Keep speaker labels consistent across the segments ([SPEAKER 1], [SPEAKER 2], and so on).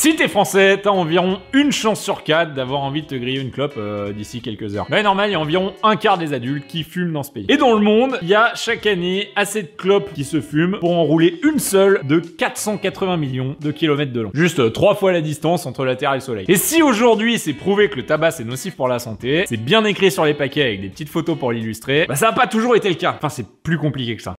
[SPEAKER 1] Si t'es français, t'as environ une chance sur 4 d'avoir envie de te griller une clope d'ici quelques heures. Mais normal, il y a environ un quart des adultes qui fument dans ce pays. Et dans le monde, il y a chaque année assez de clopes qui se fument pour enrouler une seule de 480 millions de kilomètres de long. Juste 3 fois la distance entre la Terre et le Soleil. Et si aujourd'hui c'est prouvé que le tabac c'est nocif pour la santé, c'est bien écrit sur les paquets avec des petites photos pour l'illustrer, bah ça n'a pas toujours été le cas. Enfin, c'est plus compliqué que ça.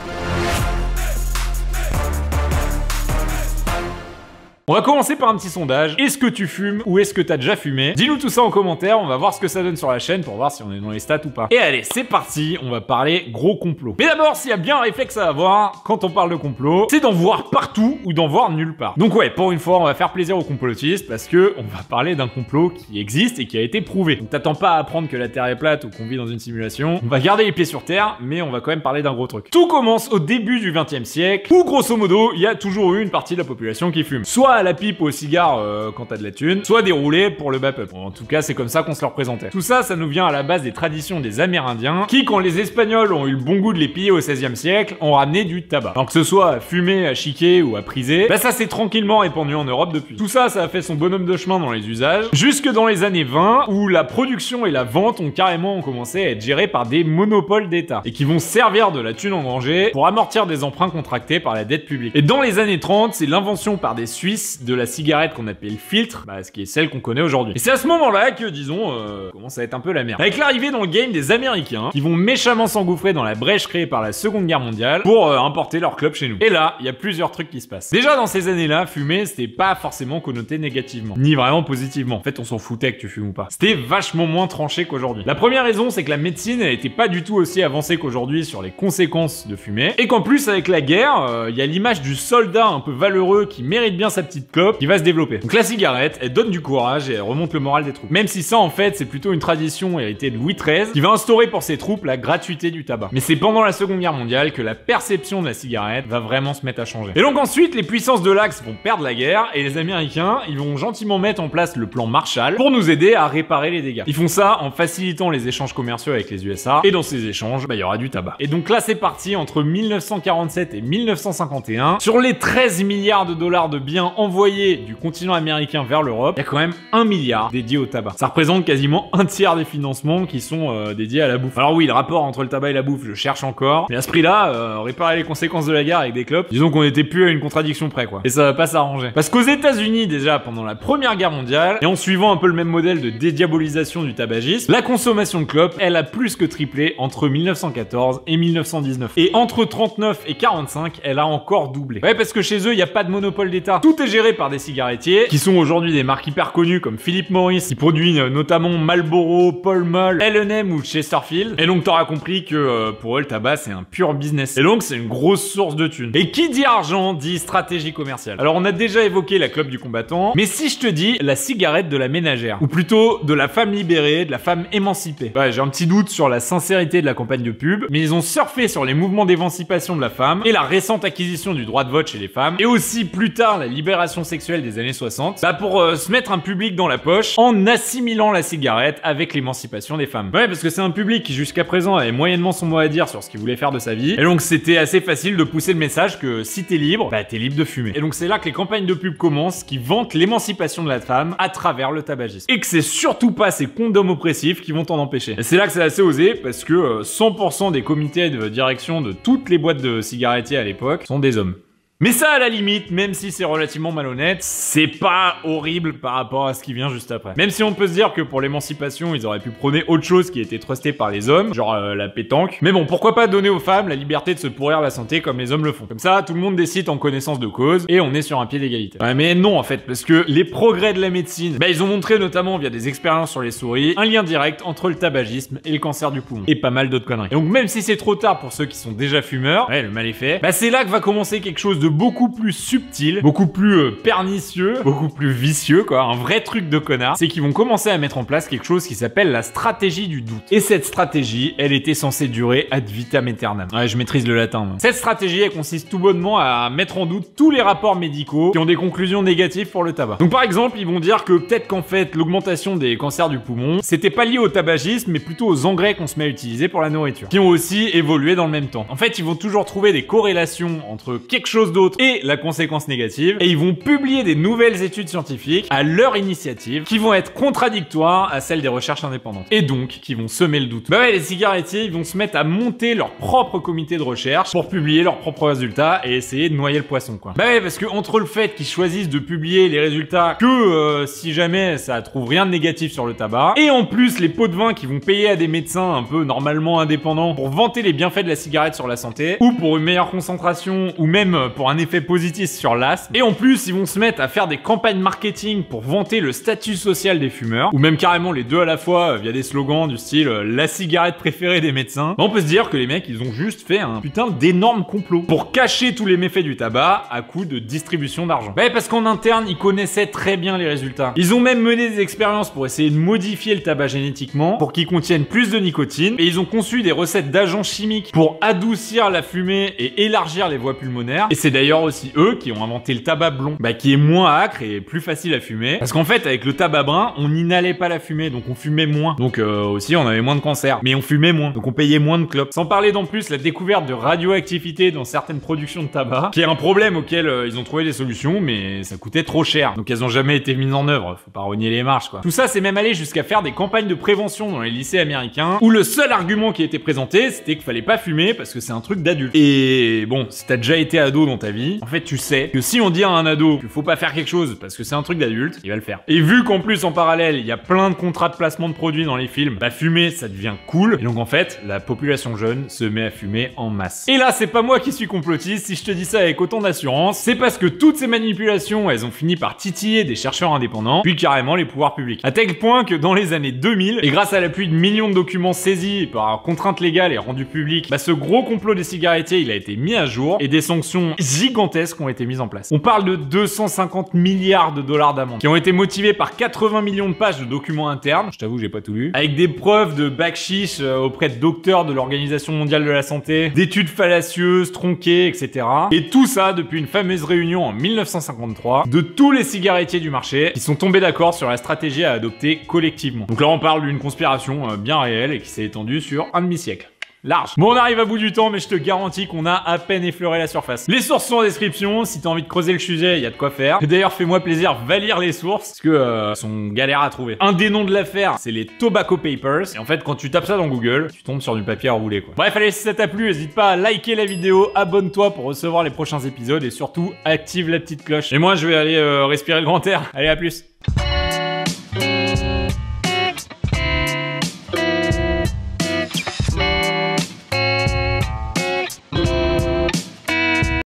[SPEAKER 1] On va commencer par un petit sondage. Est-ce que tu fumes ou est-ce que t'as déjà fumé? Dis-nous tout ça en commentaire, on va voir ce que ça donne sur la chaîne pour voir si on est dans les stats ou pas. Et allez, c'est parti, on va parler gros complot. Mais d'abord, s'il y a bien un réflexe à avoir quand on parle de complot, c'est d'en voir partout ou d'en voir nulle part. Donc ouais, pour une fois, on va faire plaisir aux complotistes parce que on va parler d'un complot qui existe et qui a été prouvé. Donc t'attends pas à apprendre que la Terre est plate ou qu'on vit dans une simulation. On va garder les pieds sur Terre, mais on va quand même parler d'un gros truc. Tout commence au début du XXe siècle, où grosso modo, il y a toujours eu une partie de la population qui fume. Soit à la pipe ou au cigare quand t'as de la thune, soit déroulé pour le bas-peuple. Bon, en tout cas, c'est comme ça qu'on se le représentait. Tout ça, ça nous vient à la base des traditions des Amérindiens, qui, quand les Espagnols ont eu le bon goût de les piller au XVIe siècle, ont ramené du tabac. Alors que ce soit à fumer, à chiquer ou à priser, bah ça s'est tranquillement répandu en Europe depuis. Tout ça, ça a fait son bonhomme de chemin dans les usages, jusque dans les années 20, où la production et la vente ont carrément commencé à être gérées par des monopoles d'État, et qui vont servir de la thune engrangée pour amortir des emprunts contractés par la dette publique. Et dans les années 30, c'est l'invention par des Suisses de la cigarette qu'on appelle filtre, bah, ce qui est celle qu'on connaît aujourd'hui. Et c'est à ce moment-là que, disons, commence à être un peu la merde. Avec l'arrivée dans le game des Américains, qui vont méchamment s'engouffrer dans la brèche créée par la Seconde Guerre mondiale pour importer leur club chez nous. Et là, il y a plusieurs trucs qui se passent. Déjà, dans ces années-là, fumer, c'était pas forcément connoté négativement, ni vraiment positivement. En fait, on s'en foutait que tu fumes ou pas. C'était vachement moins tranché qu'aujourd'hui. La première raison, c'est que la médecine, elle était pas du tout aussi avancée qu'aujourd'hui sur les conséquences de fumer, et qu'en plus, avec la guerre, il y a l'image du soldat un peu valeureux qui mérite bien sa petite clope, qui va se développer. Donc la cigarette, elle donne du courage et elle remonte le moral des troupes. Même si ça, en fait, c'est plutôt une tradition héritée de Louis XIII qui va instaurer pour ses troupes la gratuité du tabac. Mais c'est pendant la Seconde Guerre mondiale que la perception de la cigarette va vraiment se mettre à changer. Et donc ensuite, les puissances de l'Axe vont perdre la guerre et les Américains, ils vont gentiment mettre en place le plan Marshall pour nous aider à réparer les dégâts. Ils font ça en facilitant les échanges commerciaux avec les USA, et dans ces échanges, bah, il y aura du tabac. Et donc là, c'est parti entre 1947 et 1951. Sur les 13 milliards de dollars de biens envoyés du continent américain vers l'Europe, il y a quand même 1 milliard dédié au tabac. Ça représente quasiment un tiers des financements qui sont dédiés à la bouffe. Alors oui, le rapport entre le tabac et la bouffe, je cherche encore, mais à ce prix-là, réparer les conséquences de la guerre avec des clopes, disons qu'on était plus à une contradiction près, quoi. Et ça va pas s'arranger. Parce qu'aux États-Unis, déjà, pendant la Première Guerre mondiale, et en suivant un peu le même modèle de dédiabolisation du tabagisme, la consommation de clopes, elle a plus que triplé entre 1914 et 1919. Et entre 39 et 45, elle a encore doublé. Ouais, parce que chez eux, il n'y a pas de monopole d'État. Tout est géré par des cigarettiers, qui sont aujourd'hui des marques hyper connues comme Philip Morris, qui produit notamment Marlboro, Pall Mall, L&M ou Chesterfield. Et donc t'auras compris que pour eux, le tabac, c'est un pur business. Et donc, c'est une grosse source de thunes. Et qui dit argent, dit stratégie commerciale. Alors, on a déjà évoqué la clope du combattant, mais si je te dis la cigarette de la ménagère, ou plutôt de la femme libérée, de la femme émancipée. Ouais, j'ai un petit doute sur la sincérité de la campagne de pub, mais ils ont surfé sur les mouvements d'émancipation de la femme, et la récente acquisition du droit de vote chez les femmes, et aussi plus tard la libération sexuelle des années 60, bah pour se mettre un public dans la poche en assimilant la cigarette avec l'émancipation des femmes. Ouais, parce que c'est un public qui jusqu'à présent avait moyennement son mot à dire sur ce qu'il voulait faire de sa vie, et donc c'était assez facile de pousser le message que si t'es libre, bah t'es libre de fumer. Et donc c'est là que les campagnes de pub commencent qui vantent l'émancipation de la femme à travers le tabagisme. Et que c'est surtout pas ces condoms oppressifs qui vont t'en empêcher. Et c'est là que c'est assez osé parce que 100% des comités de direction de toutes les boîtes de cigarettiers à l'époque sont des hommes. Mais ça, à la limite, même si c'est relativement malhonnête, c'est pas horrible par rapport à ce qui vient juste après. Même si on peut se dire que pour l'émancipation, ils auraient pu prôner autre chose qui était trusté par les hommes, genre la pétanque. Mais bon, pourquoi pas donner aux femmes la liberté de se pourrir la santé comme les hommes le font. Comme ça, tout le monde décide en connaissance de cause, et on est sur un pied d'égalité. Ouais, mais non, en fait, parce que les progrès de la médecine, bah ils ont montré notamment via des expériences sur les souris, un lien direct entre le tabagisme et le cancer du poumon. Et pas mal d'autres conneries. Et donc même si c'est trop tard pour ceux qui sont déjà fumeurs, ouais, le mal est fait, bah c'est là que va commencer quelque chose de beaucoup plus subtil, beaucoup plus pernicieux, beaucoup plus vicieux, quoi, un vrai truc de connard, c'est qu'ils vont commencer à mettre en place quelque chose qui s'appelle la stratégie du doute. Et cette stratégie, elle était censée durer ad vitam aeternam. Ouais, je maîtrise le latin, moi. Cette stratégie, elle consiste tout bonnement à mettre en doute tous les rapports médicaux qui ont des conclusions négatives pour le tabac. Donc par exemple, ils vont dire que peut-être qu'en fait, l'augmentation des cancers du poumon, c'était pas lié au tabagisme, mais plutôt aux engrais qu'on se met à utiliser pour la nourriture, qui ont aussi évolué dans le même temps. En fait, ils vont toujours trouver des corrélations entre quelque chose d'autre est la conséquence négative, et ils vont publier des nouvelles études scientifiques à leur initiative qui vont être contradictoires à celles des recherches indépendantes, et donc qui vont semer le doute. Bah ouais, les cigarettiers, ils vont se mettre à monter leur propre comité de recherche pour publier leurs propres résultats et essayer de noyer le poisson, quoi. Bah ouais, parce que entre le fait qu'ils choisissent de publier les résultats que si jamais ça trouve rien de négatif sur le tabac, et en plus les pots de vin qui vont payer à des médecins un peu normalement indépendants pour vanter les bienfaits de la cigarette sur la santé, ou pour une meilleure concentration, ou même pour un effet positif sur l'asthme, et en plus ils vont se mettre à faire des campagnes marketing pour vanter le statut social des fumeurs, ou même carrément les deux à la fois via des slogans du style la cigarette préférée des médecins, on peut se dire que les mecs ils ont juste fait un putain d'énorme complot pour cacher tous les méfaits du tabac à coup de distribution d'argent. Bah parce qu'en interne ils connaissaient très bien les résultats. Ils ont même mené des expériences pour essayer de modifier le tabac génétiquement pour qu'il contienne plus de nicotine, et ils ont conçu des recettes d'agents chimiques pour adoucir la fumée et élargir les voies pulmonaires, et c'est d'ailleurs aussi eux qui ont inventé le tabac blond, qui est moins âcre et plus facile à fumer, parce qu'en fait avec le tabac brun on n'inhalait pas la fumée, donc on fumait moins, donc aussi on avait moins de cancer, mais on fumait moins, donc on payait moins de clopes. Sans parler d'en plus la découverte de radioactivité dans certaines productions de tabac, qui est un problème auquel ils ont trouvé des solutions, mais ça coûtait trop cher, donc elles ont jamais été mises en œuvre, faut pas rogner les marches quoi. Tout ça c'est même allé jusqu'à faire des campagnes de prévention dans les lycées américains, où le seul argument qui était présenté c'était qu'il fallait pas fumer parce que c'est un truc d'adulte. Et bon, si t'as déjà été ado dans ta vie, en fait tu sais que si on dit à un ado qu'il faut pas faire quelque chose parce que c'est un truc d'adulte, il va le faire. Et vu qu'en plus en parallèle il y a plein de contrats de placement de produits dans les films, fumer ça devient cool, et donc en fait la population jeune se met à fumer en masse. Et là c'est pas moi qui suis complotiste si je te dis ça avec autant d'assurance, c'est parce que toutes ces manipulations elles ont fini par titiller des chercheurs indépendants, puis carrément les pouvoirs publics. À tel point que dans les années 2000, et grâce à l'appui de millions de documents saisis par contraintes légales et rendus publics, ce gros complot des cigarettiers il a été mis à jour, et des sanctions gigantesques ont été mises en place. On parle de 250 milliards de dollars d'amende, qui ont été motivés par 80 millions de pages de documents internes, je t'avoue j'ai pas tout lu, avec des preuves de bac chiche auprès de docteurs de l'Organisation mondiale de la santé, d'études fallacieuses, tronquées, etc. Et tout ça depuis une fameuse réunion en 1953 de tous les cigarettiers du marché qui sont tombés d'accord sur la stratégie à adopter collectivement. Donc là on parle d'une conspiration bien réelle et qui s'est étendue sur un demi-siècle. Large. Bon, on arrive à bout du temps, mais je te garantis qu'on a à peine effleuré la surface. Les sources sont en description, si t'as envie de creuser le sujet, il y a de quoi faire. Et d'ailleurs, fais-moi plaisir, va lire les sources, parce que sont galères à trouver. Un des noms de l'affaire, c'est les Tobacco Papers, et en fait, quand tu tapes ça dans Google, tu tombes sur du papier à rouler, quoi. Bref, allez, si ça t'a plu, n'hésite pas à liker la vidéo, abonne-toi pour recevoir les prochains épisodes, et surtout, active la petite cloche. Et moi, je vais aller respirer le grand air. Allez, à plus.